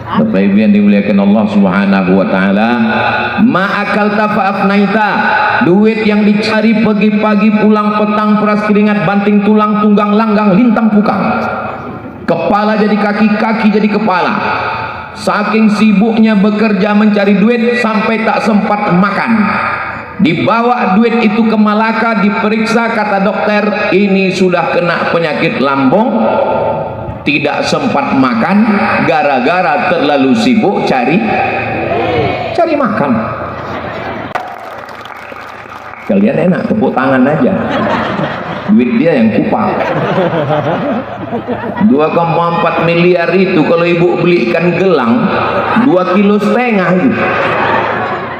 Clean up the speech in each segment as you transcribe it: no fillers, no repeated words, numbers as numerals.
Bapak Ibu yang dimuliakan Allah Subhanahu wa taala, ma'akalta fa'afnaita, duit yang dicari pagi-pagi pulang petang, peras keringat, banting tulang, tunggang langgang, lintang pukang. Kepala jadi kaki, kaki jadi kepala. Saking sibuknya bekerja mencari duit sampai tak sempat makan. Dibawa duit itu ke Malaka, diperiksa, kata dokter ini sudah kena penyakit lambung, tidak sempat makan gara-gara terlalu sibuk cari makan. Kalian enak tepuk tangan aja, duit dia yang kupang. 2,4 miliar itu kalau ibu belikan gelang 2,5 kilo itu.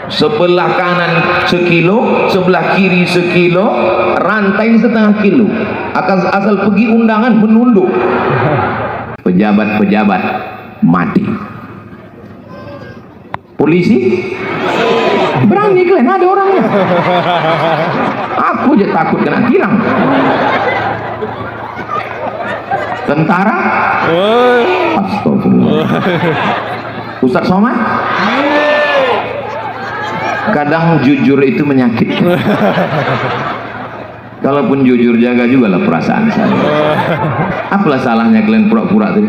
Sebelah kanan sekilo, sebelah kiri sekilo, rantai setengah kilo. Asal pergi undangan menunduk. Pejabat-pejabat mati. Polisi berani kalian, ada orangnya. Aku aja takut kena tilang. Tentara, astagfirullah. Ustaz Somad, kadang jujur itu menyakitkan. Kalaupun jujur, jaga juga lah perasaan saya. Apalah salahnya kalian pura-pura tadi?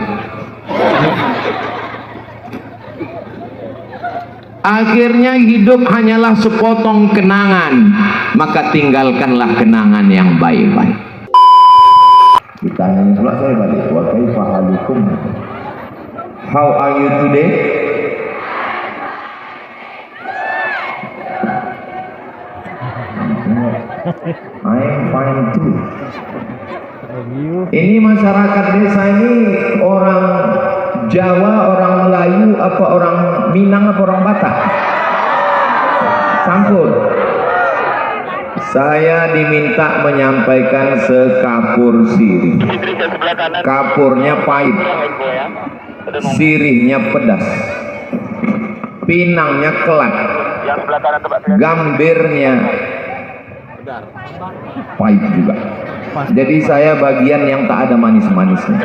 Akhirnya hidup hanyalah sepotong kenangan, maka tinggalkanlah kenangan yang baik-baik. Ditanya pula saya balik, wa kaifa halukum? How are you today? I am fine too. Ini masyarakat desa ini orang Jawa, orang Melayu, apa orang Minang, apa orang Batak? Campur. Saya diminta menyampaikan sekapur sirih. Kapurnya pahit, sirihnya pedas, pinangnya kelat, gambirnya pahit juga. Jadi saya bagian yang tak ada manis-manisnya.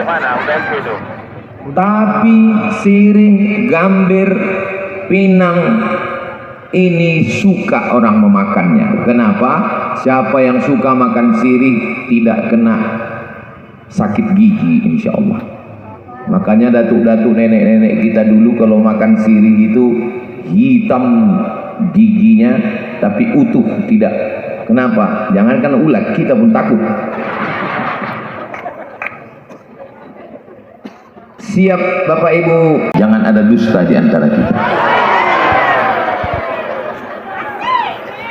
Tapi sirih, gambir, pinang ini suka orang memakannya. Kenapa? Siapa yang suka makan sirih tidak kena sakit gigi insya Allah. Makanya datuk-datuk nenek-nenek kita dulu kalau makan sirih itu hitam giginya tapi utuh, tidak. Kenapa? Jangankan ulat, kita pun takut. Siap Bapak Ibu, jangan ada dusta di antara kita.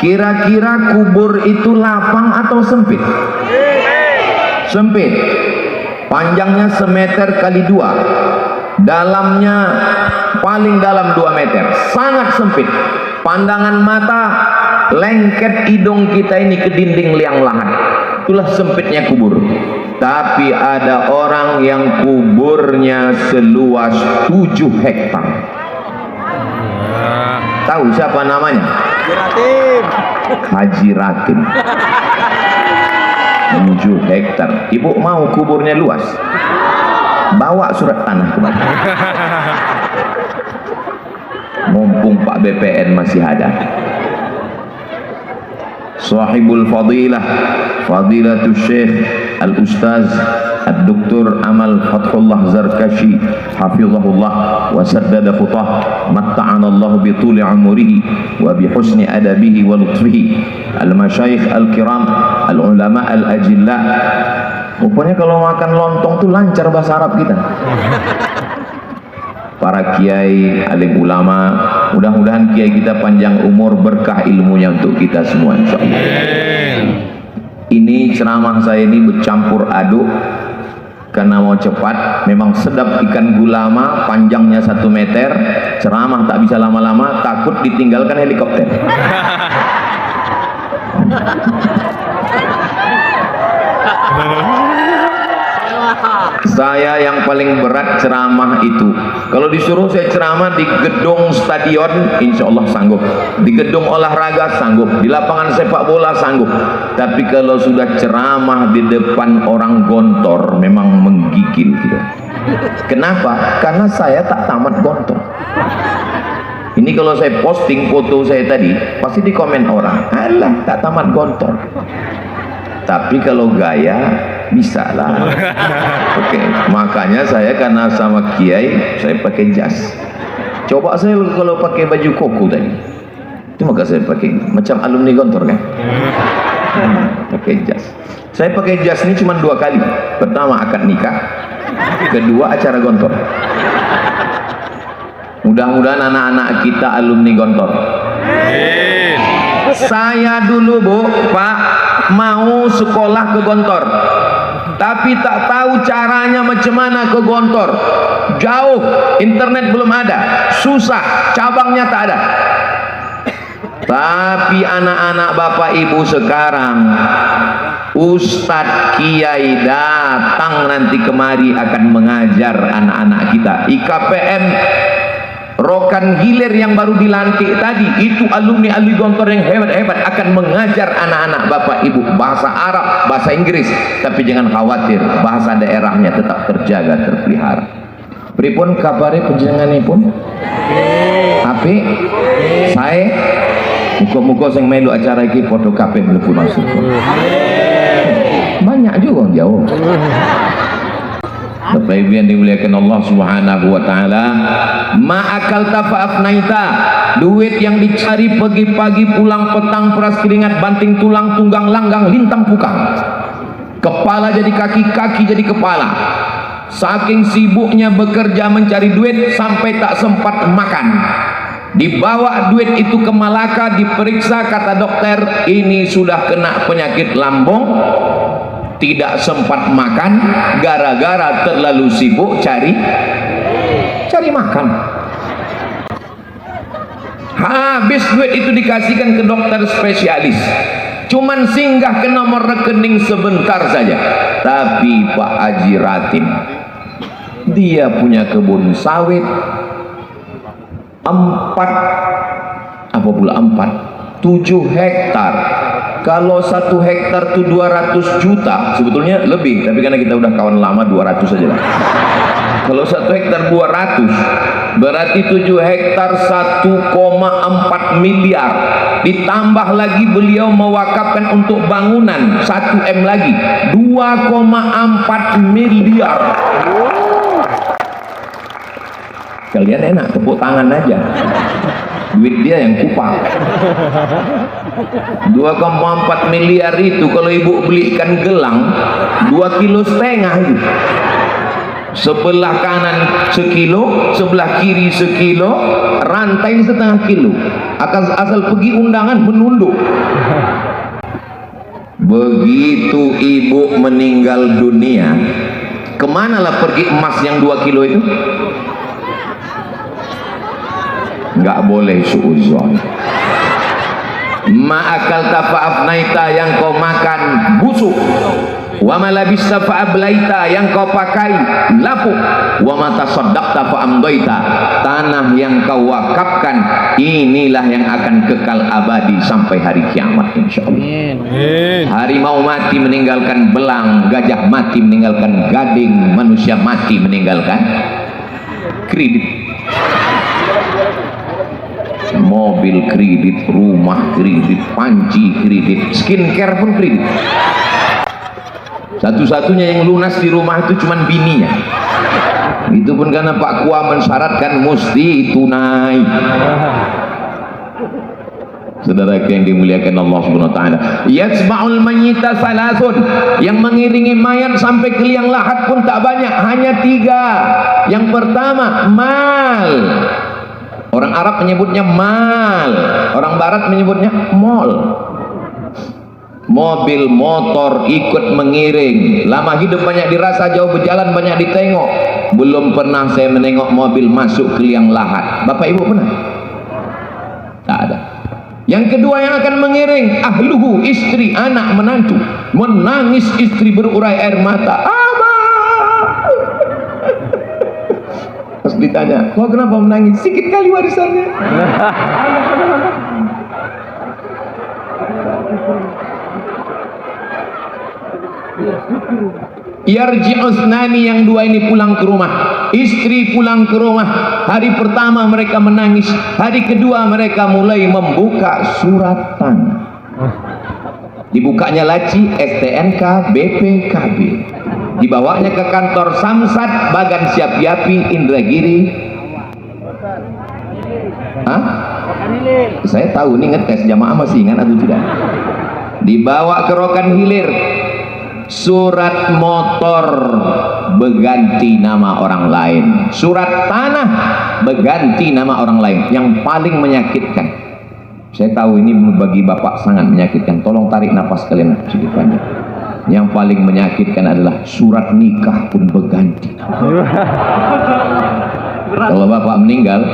Kira-kira kubur itu lapang atau sempit? Sempit. Panjangnya 1 meter kali 2, dalamnya paling dalam 2 meter, sangat sempit. Pandangan mata lengket hidung kita ini ke dinding liang lahat. Itulah sempitnya kubur. Tapi ada orang yang kuburnya seluas 7 hektar. Tahu siapa namanya? Haji Ratim. 7 hektar. Ibu mau kuburnya luas? Bawa surat tanah kemana? Mumpung Pak BPN masih ada. Sahibul Fadilah, Fadilatul Syekh Al-Ustaz Ad-Doktor Amal Fathullah Zarkashi hafizahullah wa saddada khutah, matta'ana Allah bi tuli umrihi wa bi husni adabihi wa lutfihi, al-masyayikh al-kiram, al-ulama al-ajilla. Rupanya kalau makan lontong tuh lancar bahasa Arab kita. Para kiai, alim ulama, mudah-mudahan kiai kita panjang umur, berkah ilmunya untuk kita semua insyaallah. Ini ceramah saya ini bercampur aduk karena mau cepat. Memang sedap ikan gulama, panjangnya 1 meter. Ceramah tak bisa lama-lama, takut ditinggalkan helikopter. Saya yang paling berat ceramah itu. Kalau disuruh saya ceramah di gedung stadion, insya Allah sanggup. Di gedung olahraga sanggup. Di lapangan sepak bola sanggup. Tapi kalau sudah ceramah di depan orang gontor, memang menggigil gitu. Kenapa? Karena saya tak tamat gontor. Ini kalau saya posting foto saya tadi, pasti di komen orang, alah tak tamat gontor. Tapi kalau gaya bisa lah. Oke, makanya saya karena sama kiai saya pakai jas. Coba saya kalau pakai baju koko tadi, itu maka saya pakai macam alumni gontor kan. Pakai jas. Saya pakai jas ini cuma 2 kali. Pertama akad nikah, kedua acara gontor. Mudah-mudahan anak-anak kita alumni gontor. Saya dulu Bu, Pak, mau sekolah ke gontor, tapi tak tahu caranya macam mana ke gontor. Jauh, internet belum ada, susah, cabangnya tak ada. Tapi anak-anak Bapak Ibu sekarang, Ustadz Kiai datang nanti kemari akan mengajar anak-anak kita. IKPM Rokan Hilir yang baru dilantik tadi, itu alumni-alumni gontor yang hebat-hebat akan mengajar anak-anak Bapak Ibu bahasa Arab, bahasa Inggris. Tapi jangan khawatir, bahasa daerahnya tetap terjaga, terpelihara. Pripun kabare panjenenganipun? Api saya muka-muka sing melu acara iki padha kabeh mlebu masuk. Banyak juga yang jauh. Bapak Ibu yang dimuliakan Allah Subhanahu wa taala, ma'akalta fa'afnaita, duit yang dicari pagi-pagi pulang petang peras keringat banting tulang tunggang langgang lintang pukang. Kepala jadi kaki, kaki jadi kepala. Saking sibuknya bekerja mencari duit sampai tak sempat makan. Dibawa duit itu ke Malaka, diperiksa, kata dokter ini sudah kena penyakit lambung, tidak sempat makan gara-gara terlalu sibuk cari makan. Habis duit itu dikasihkan ke dokter spesialis, cuman singgah ke nomor rekening sebentar saja. Tapi Pak Haji Ratin, dia punya kebun sawit 7 hektar. Kalau 1 hektar itu 200 juta, sebetulnya lebih, tapi karena kita udah kawan lama 200 saja lah. Kalau 1 hektar 200, berarti 7 hektar 1,4 miliar. Ditambah lagi beliau mewakafkan untuk bangunan 1 M lagi, 2,4 miliar. Kalian enak tepuk tangan aja, duit dia yang kupang. 2,4 miliar itu kalau ibu belikan gelang 2,5 kilo itu. Sebelah kanan 1 kilo, sebelah kiri 1 kilo, rantai 1,5 kilo. Asal pergi undangan menunduk. Begitu ibu meninggal dunia, kemanalah pergi emas yang 2 kilo itu? Nggak boleh suuzon. Ma'akal tafa'afnaita, yang kau makan busuk. Wa malabista fa'ablaita, yang kau pakai lapuk. Wa matasaddaqta fa'amdaita, tanah yang kau wakafkan inilah yang akan kekal abadi sampai hari kiamat insyaallah. Harimau mati meninggalkan belang, gajah mati meninggalkan gading, manusia mati meninggalkan kredit. Mobil kredit, rumah kredit, panci kredit, skincare pun kredit. Satu-satunya yang lunas di rumah itu cuman bininya. Itu pun karena Pak Kua mensyaratkan mesti tunai. Saudara yang dimuliakan Allah Subhanahu wa taala, yatsba'ul mayyita salasun, yang mengiringi mayat sampai ke liang lahat pun tak banyak, hanya 3. Yang pertama mal. Orang Arab menyebutnya mal, orang Barat menyebutnya mall. Mobil motor ikut mengiring. Lama hidup banyak dirasa, jauh berjalan banyak ditengok. Belum pernah saya menengok mobil masuk ke liang lahat. Bapak Ibu pernah? Tak ada. Yang kedua yang akan mengiring, ahluhu, istri, anak, menantu. Menangis istri berurai air mata. Pas ditanya, kau kenapa menangis? Sikit kali warisannya. Yarji'usnani, yang dua ini pulang ke rumah. Istri pulang ke rumah. Hari pertama mereka menangis, hari kedua mereka mulai membuka surat tanah. Dibukanya laci STNK BPKB, dibawanya ke kantor Samsat Bagan Siapiapi Indragiri. Hah? Saya tahu nih, ngetes jamaah masih ingat atau tidak? Dibawa ke Rokan Hilir. Surat motor berganti nama orang lain, surat tanah berganti nama orang lain. Yang paling menyakitkan, saya tahu ini bagi bapak sangat menyakitkan, tolong tarik nafas kalian sedikit banyak. Yang paling menyakitkan adalah surat nikah pun berganti. Kalau bapak meninggal,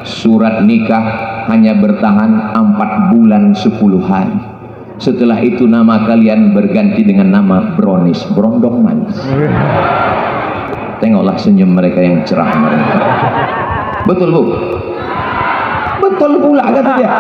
surat nikah hanya bertahan 4 bulan 10 hari. Setelah itu nama kalian berganti dengan nama Bronis, Brondong Manis. Tengoklah senyum mereka yang cerah mereka. Betul bu? Betul pula kata dia.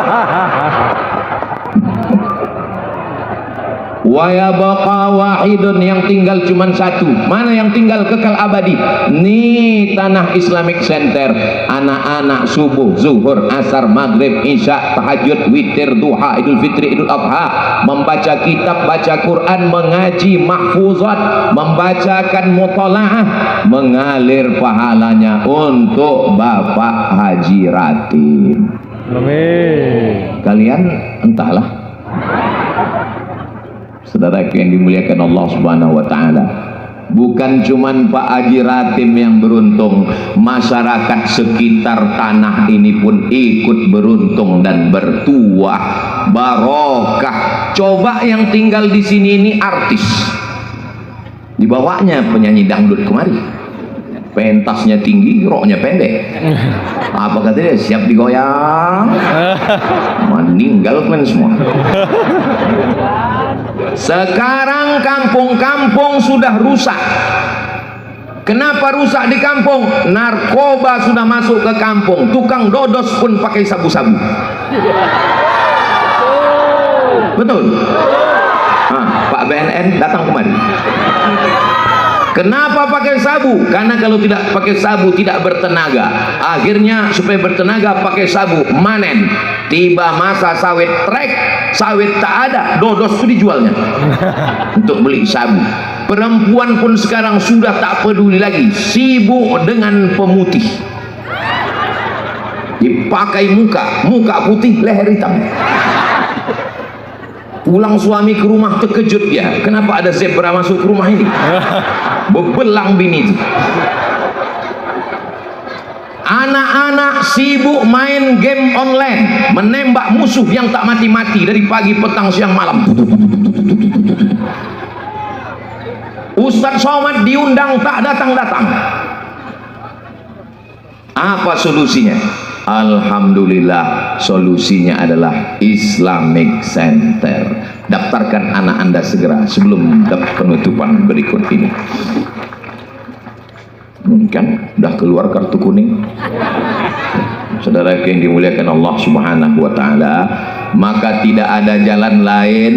Wa yabqa wahidun, yang tinggal cuma satu. Mana yang tinggal kekal abadi? Nih tanah Islamic Center. Anak-anak subuh, zuhur, asar, maghrib, isya, tahajud, witir, duha, idul fitri, idul adha, membaca kitab, baca Quran, mengaji mahfuzat, membacakan mutalaah, mengalir pahalanya untuk Bapak Haji Ratim. Amin. Kalian entahlah. Saudara yang dimuliakan Allah Subhanahu wa taala, bukan cuman Pak Haji Ratim yang beruntung, masyarakat sekitar tanah ini pun ikut beruntung dan bertuah barokah. Coba yang tinggal di sini ini artis, dibawanya penyanyi dangdut kemari, pentasnya tinggi, roknya pendek. Apa kata dia? Siap digoyang, meninggal kan semua. Sekarang kampung-kampung sudah rusak. Kenapa rusak di kampung? Narkoba sudah masuk ke kampung. Tukang dodos pun pakai sabu-sabu. Betul? Pak BNN datang kemari. Kenapa pakai sabu? Karena kalau tidak pakai sabu tidak bertenaga. Akhirnya supaya bertenaga pakai sabu, manen. Tiba masa sawit trek, sawit tak ada, dodos itu dijualnya untuk beli sabu. Perempuan pun sekarang sudah tak peduli lagi, sibuk dengan pemutih. Dipakai muka putih, leher hitam. Pulang suami ke rumah terkejut dia, kenapa ada zebra masuk ke rumah ini? Bebelang bini itu. Anak-anak sibuk main game online, menembak musuh yang tak mati-mati dari pagi, petang, siang, malam. Ustadz Somad diundang tak datang-datang. Apa solusinya? Alhamdulillah, solusinya adalah Islamic Center. Daftarkan anak Anda segera sebelum penutupan berikut ini. Kan udah keluar kartu kuning. Saudara yang dimuliakan Allah Subhanahu wa taala, maka tidak ada jalan lain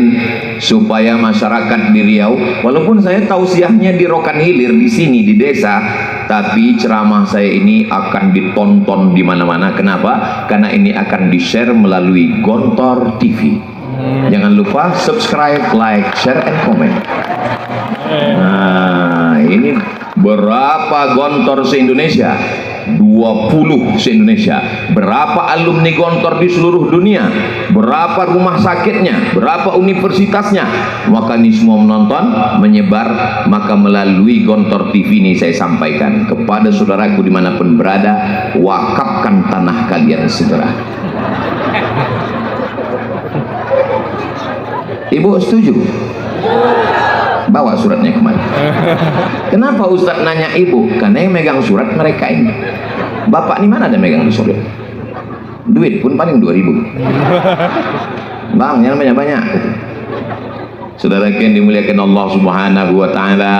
supaya masyarakat di Riau, walaupun saya tausiahnya di Rokan Hilir di sini di desa, tapi ceramah saya ini akan ditonton di mana-mana. Kenapa? Karena ini akan di-share melalui Gontor TV. Jangan lupa subscribe, like, share, and comment. Nah, ini berapa Gontor se-Indonesia? 20 se-Indonesia. Berapa alumni Gontor di seluruh dunia? Berapa rumah sakitnya? Berapa universitasnya? Maka ini semua menonton, menyebar. Maka melalui Gontor TV ini saya sampaikan kepada saudaraku dimanapun berada, wakafkan tanah kalian segera. Ibu setuju? Bawa suratnya kemari. Kenapa Ustadz nanya ibu? Karena yang megang surat mereka ini. Bapak ini mana ada megang surat? Duit pun paling 2.000. Bang, jangan banyak-banyak. Saudara yang dimuliakan Allah Subhanahu wa taala,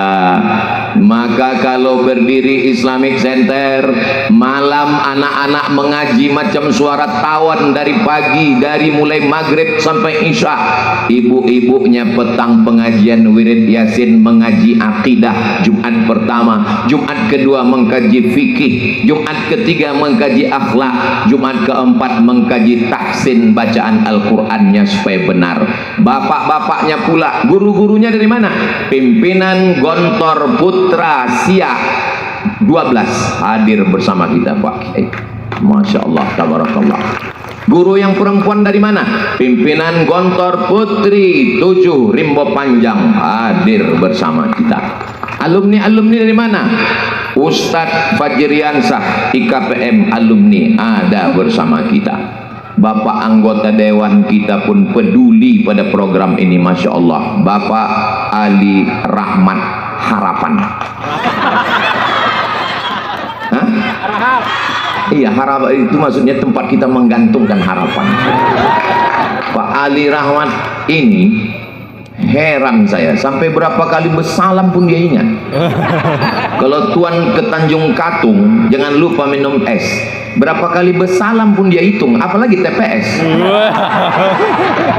Maka kalau berdiri Islamic Center, malam anak-anak mengaji macam suara tawon dari pagi, dari mulai maghrib sampai isya. Ibu-ibunya petang pengajian wirid yasin, mengaji akidah. Jumat pertama, Jumat kedua mengkaji fikih, Jumat ketiga mengkaji akhlak, Jumat keempat mengkaji tahsin bacaan Al-Qur'annya supaya benar. Bapak-bapaknya pula, guru-gurunya dari mana? Pimpinan Gontor Putra Siak 12 hadir bersama kita Pak Kiai. Masya Allah, tabarakallah. Guru yang perempuan dari mana? Pimpinan Gontor Putri 7 Rimbo Panjang hadir bersama kita. Alumni-alumni dari mana? Ustadz Fajriansah IKPM alumni ada bersama kita. Bapak anggota dewan kita pun peduli pada program ini, Masya Allah. Bapak Ali Rahmat Harapan. Hah? Iya, harapan itu maksudnya tempat kita menggantungkan harapan. Pak Ali Rahmat ini heran saya, sampai berapa kali bersalam pun dia ingat. Kalau tuan ke Tanjung Katung jangan lupa minum es. Berapa kali bersalam pun dia hitung, apalagi TPS.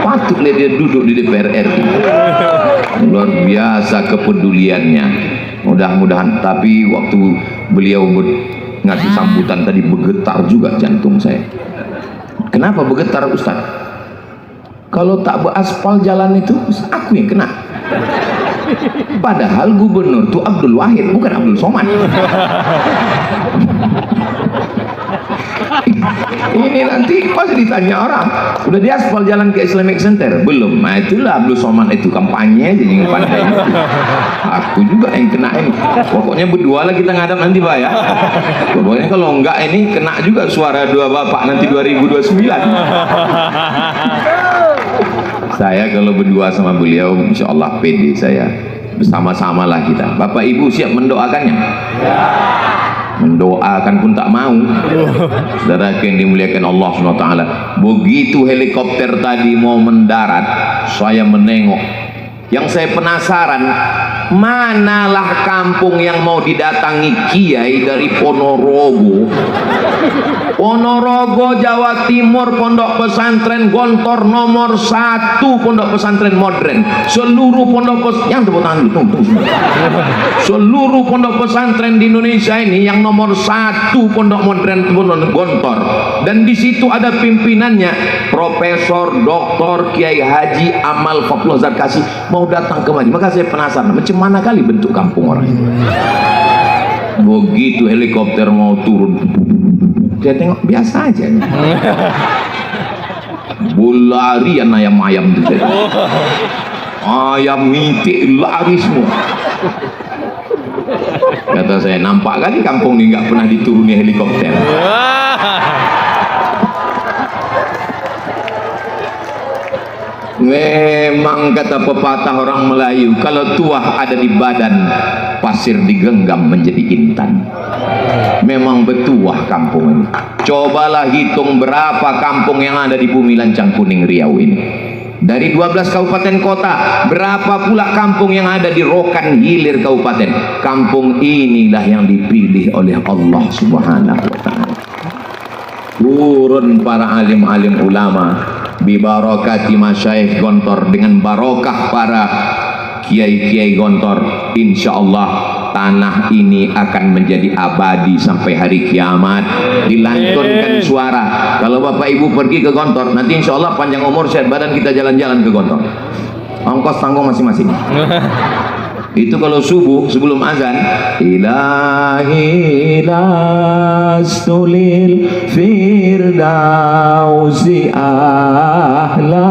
Patutlah dia duduk di DPR RI. Luar biasa kepeduliannya. Mudah-mudahan, tapi waktu beliau ngasih sambutan tadi bergetar juga jantung saya. Kenapa bergetar Ustaz? Kalau tak beraspal jalan itu, aku yang kena. Padahal gubernur itu Abdul Wahid, bukan Abdul Somad. Ini nanti pas ditanya orang, udah diaspal jalan ke Islamic Center? Belum. Nah itulah Abdul Somad itu kampanye aja yang pandai. Aku juga yang kena ini. Pokoknya berdua lah kita ngadap nanti Pak ya. Pokoknya kalau enggak ini kena juga suara dua bapak nanti 2029. Saya kalau berdua sama beliau, insya Allah pede saya. Bersama-sama lah kita. Bapak Ibu siap mendoakannya? Ya. Mendoakan pun tak mau. Saudara yang dimuliakan Allah SWT, begitu helikopter tadi mau mendarat, saya menengok. Yang saya penasaran, manalah kampung yang mau didatangi Kiai dari Ponorogo. Ponorogo, Jawa Timur, pondok pesantren Gontor nomor 1 pondok pesantren modern. Seluruh pondok pesantren, seluruh pondok pesantren di Indonesia ini yang nomor 1 pondok modern Gontor. Dan di situ ada pimpinannya Profesor Dr. Kiai Haji Amal Fakullah Zarkasi mau datang kemari. Maka saya penasaran macam mana kali bentuk kampung orang itu. Begitu helikopter mau turun, saya tengok biasa aja. Bularian ayam-ayam itu. Ayam mitik lari semua. Kata saya, nampak kali kampung ini nggak pernah dituruni helikopter. Memang kata pepatah orang Melayu, kalau tuah ada di badan, pasir digenggam menjadi intan. Memang bertuah kampung ini. Cobalah hitung berapa kampung yang ada di bumi Lancang Kuning Riau ini. Dari 12 kabupaten kota, berapa pula kampung yang ada di Rokan Hilir Kabupaten. Kampung inilah yang dipilih oleh Allah Subhanahu wa ta'ala. Turun para alim-alim ulama bibarakati masyayikh Gontor, dengan barokah para kiai-kiai Gontor, insya Allah tanah ini akan menjadi abadi sampai hari kiamat. Dilantunkan suara. Kalau Bapak Ibu pergi ke Gontor, nanti insya Allah panjang umur sehat badan kita jalan-jalan ke Gontor. Ongkos tanggung masing-masing. Itu kalau subuh sebelum azan, ilahi lastulil firdausi ahla,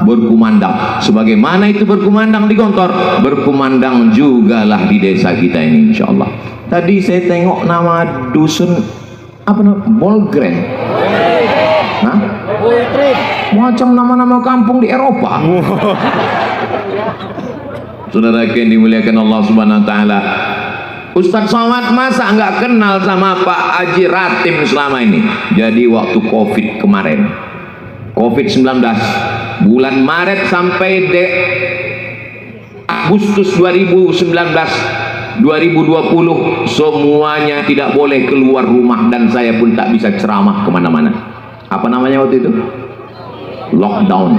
berkumandang. Sebagaimana itu berkumandang di Gontor, berkumandang jugalah di desa kita ini insya Allah. Tadi saya tengok nama dusun apa namanya? Bolgren. Hah? Macam nama-nama kampung di Eropa. Saudara yang dimuliakan Allah Subhanahu wa ta'ala, Ustaz Somad masa enggak kenal sama Pak Haji Ratim selama ini? Jadi waktu Covid kemarin, Covid-19 bulan Maret sampai Agustus 2019, 2020 semuanya tidak boleh keluar rumah dan saya pun tak bisa ceramah kemana-mana. Apa namanya waktu itu? Lockdown.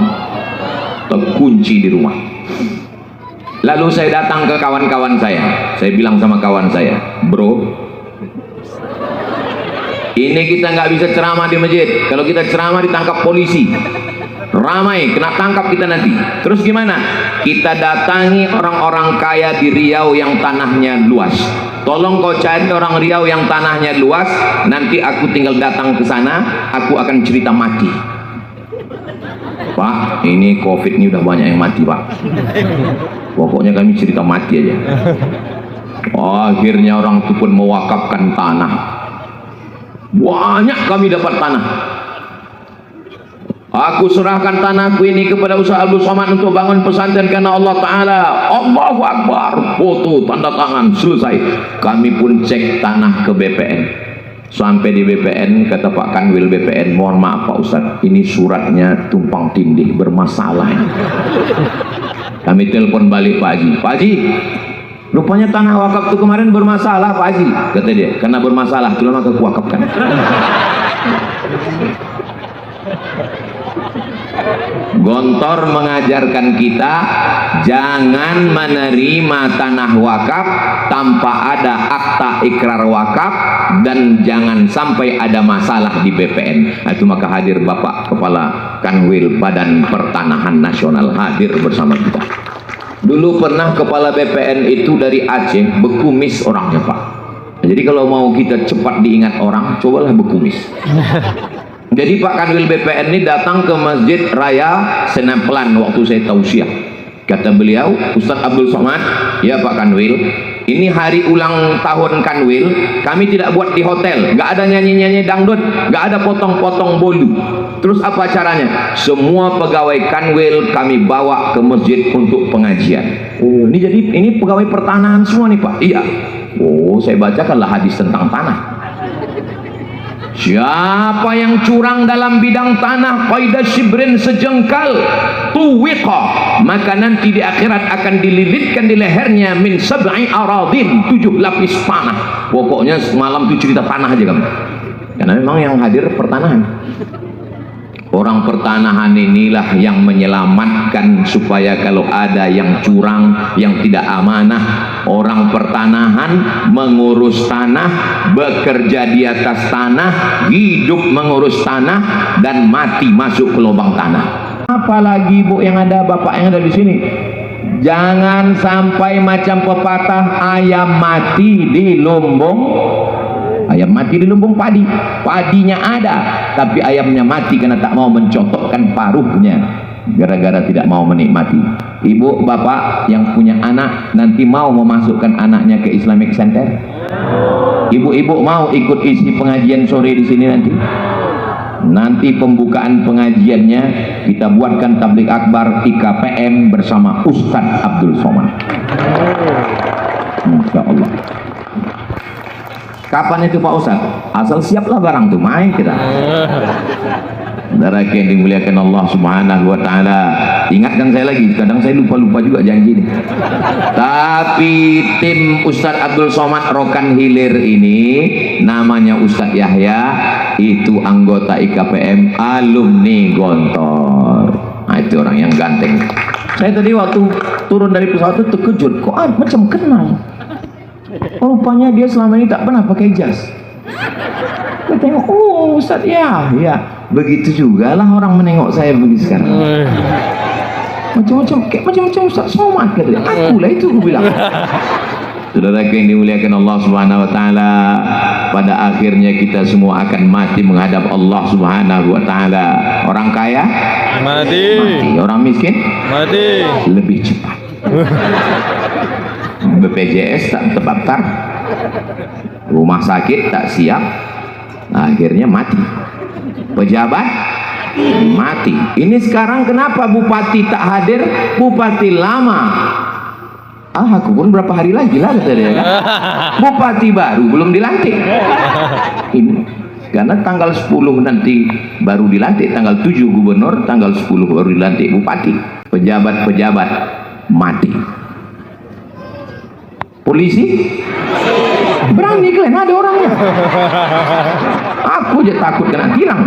Terkunci di rumah. Lalu saya datang ke kawan-kawan saya bilang sama kawan saya, bro, ini kita nggak bisa ceramah di masjid. Kalau kita ceramah ditangkap polisi, ramai, kena tangkap kita nanti. Terus gimana? Kita datangi orang-orang kaya di Riau yang tanahnya luas. Tolong kau cari orang Riau yang tanahnya luas. Nanti aku tinggal datang ke sana, aku akan cerita mati. Pak, ini COVID ini udah banyak yang mati, Pak. Pokoknya kami cerita mati aja. Akhirnya orang itu pun mewakafkan tanah. Banyak kami dapat tanah. Aku serahkan tanahku ini kepada Ustaz Abdul Somad untuk bangun pesantren karena Allah Ta'ala. Allahu Akbar. Foto, tanda tangan, selesai. Kami pun cek tanah ke BPN. Sampai di BPN, kata Pak Kanwil BPN, mohon maaf Pak Ustaz, ini suratnya tumpang tindih, bermasalah. Kami telepon balik Pak Haji. Pak Haji, rupanya tanah wakaf itu kemarin bermasalah Pak Haji. Kata dia, karena bermasalah, itulah maka kuwakafkan. Gontor mengajarkan kita jangan menerima tanah wakaf tanpa ada akta ikrar wakaf, dan jangan sampai ada masalah di BPN. Itu maka hadir Bapak Kepala Kanwil Badan Pertanahan Nasional hadir bersama kita. Dulu pernah Kepala BPN itu dari Aceh, Bekumis orangnya Pak. Jadi kalau mau kita cepat diingat orang, cobalah Bekumis. Jadi Pak Kanwil BPN ini datang ke Masjid Raya Senaplan waktu saya tausiah. Kata beliau, Ustaz Abdul Somad, ya Pak Kanwil, ini hari ulang tahun Kanwil, kami tidak buat di hotel, nggak ada nyanyi-nyanyi dangdut, nggak ada potong-potong bolu. Terus apa caranya? Semua pegawai Kanwil kami bawa ke masjid untuk pengajian. Oh, ini jadi ini pegawai pertanahan semua nih Pak? Iya. Oh, saya bacakanlah hadis tentang tanah. Siapa yang curang dalam bidang tanah, qaidah shibrin sejengkal, tuwiqa, maka nanti di akhirat akan dililitkan di lehernya min sab'i aradin, 7 lapis tanah. Pokoknya semalam itu cerita tanah aja kamu. Karena memang yang hadir pertanahan. Orang pertanahan inilah yang menyelamatkan supaya kalau ada yang curang, yang tidak amanah, orang pertanahan mengurus tanah, bekerja di atas tanah, hidup mengurus tanah, dan mati masuk ke lubang tanah. Apalagi Bu yang ada, Bapak yang ada di sini, jangan sampai macam pepatah ayam mati di lumbung. Ayam mati di lumbung padi, padinya ada tapi ayamnya mati karena tak mau mencotokkan paruhnya, gara-gara tidak mau menikmati. Ibu bapak yang punya anak nanti mau memasukkan anaknya ke Islamic Center, ibu-ibu mau ikut isi pengajian sore di sini nanti? Nanti pembukaan pengajiannya kita buatkan tabligh akbar IKPM bersama Ustaz Abdul Somad. Insya Allah. Kapan itu Pak Ustaz? Asal siaplah barang tuh, main kita. Saudara yang dimuliakan Allah Subhanahu wa Ta'ala, ingatkan saya lagi, kadang saya lupa juga janji nih. Tapi tim Ustaz Abdul Somad Rokan Hilir ini namanya Ustaz Yahya, itu anggota IKPM, alumni Gontor. Nah, itu orang yang ganteng. Saya tadi waktu turun dari pesawat itu terkejut, kok macam kenal. Oh, rupanya dia selama ini tak pernah pakai jas. Saya tengok, oh Ustaz ya, begitu juga lah orang menengok saya begitu sekarang. Macam-macam Ustaz Somad kata dia. Akulah itu, aku bilang. Saudara yang dimuliakan Allah Subhanahu wa Ta'ala, pada akhirnya kita semua akan mati menghadap Allah Subhanahu wa Ta'ala. Orang kaya mati, orang miskin mati lebih cepat. BPJS tak terdaftar, rumah sakit tak siap, akhirnya mati. Pejabat mati. Ini sekarang kenapa bupati tak hadir? Bupati lama. Aku pun berapa hari lagi lah kata dia kan. Bupati baru belum dilantik. Ini karena tanggal 10 nanti baru dilantik, tanggal 7 gubernur, tanggal 10 baru dilantik bupati. Pejabat-pejabat mati. Polisi? Berani kalian, ada orangnya. Aku aja takut kena tilang.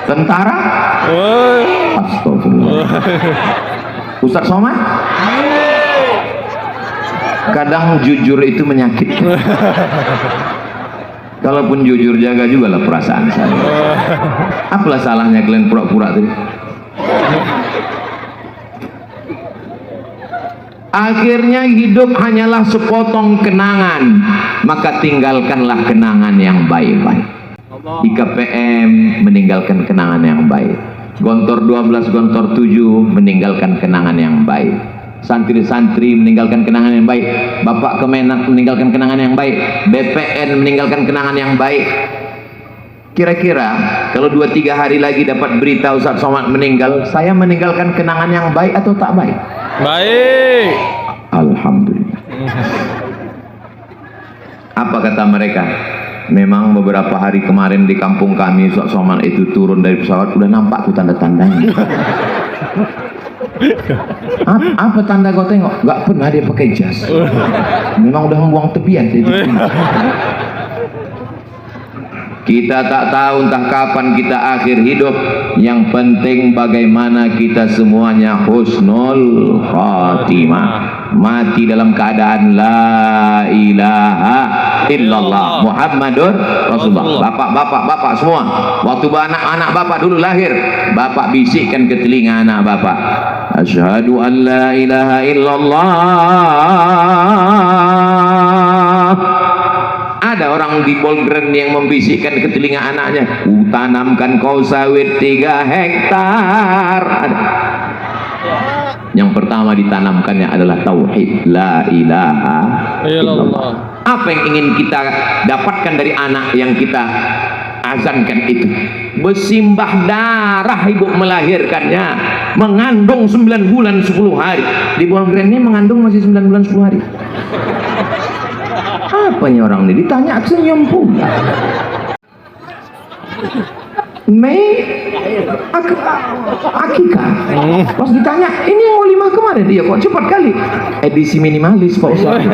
Tentara? Astagfirullah. Ustaz Somad? Kadang jujur itu menyakitkan. Kalaupun jujur, jaga juga lah perasaan saya. Apalah salahnya kalian pura-pura tadi? Akhirnya hidup hanyalah sepotong kenangan, maka tinggalkanlah kenangan yang baik-baik. IKPM meninggalkan kenangan yang baik. Gontor 12, Gontor 7 meninggalkan kenangan yang baik. Santri-santri meninggalkan kenangan yang baik. Bapak Kemenak meninggalkan kenangan yang baik. BPN meninggalkan kenangan yang baik. Kira-kira kalau 2-3 hari lagi dapat berita Ustaz Somad meninggal, saya meninggalkan kenangan yang baik atau tak baik? Baik. Alhamdulillah. Apa kata mereka? Memang beberapa hari kemarin di kampung kami Ustaz Somad itu turun dari pesawat, udah nampak tuh tanda-tandanya. Apa tanda kau tengok? Gak pernah dia pakai jas. Memang udah membuang tepian. Kita tak tahu entah kapan kita akhir hidup. Yang penting bagaimana kita semuanya husnul khatimah, mati dalam keadaan la ilaha illallah Muhammadur Rasulullah. Bapak semua, waktu anak-anak bapak dulu lahir, bapak bisikkan ke telinga anak bapak, asyhadu an la ilaha illallah. Ada orang di Bolgren yang membisikkan ke telinga anaknya, tanamkan kau sawit 3 hektar. Yang pertama ditanamkannya adalah tauhid, la ilaha illallah. Apa yang ingin kita dapatkan dari anak yang kita azankan itu? Bersimbah darah ibu melahirkannya, mengandung 9 bulan 10 hari. Di Bolgren ini mengandung masih 9 bulan 10 hari. Apanya orang ini ditanya senyum pula. Mei akikah. Pas ditanya ini yang walimah kemarin, dia kok cepat kali. Edisi minimalis Pak Ustaz.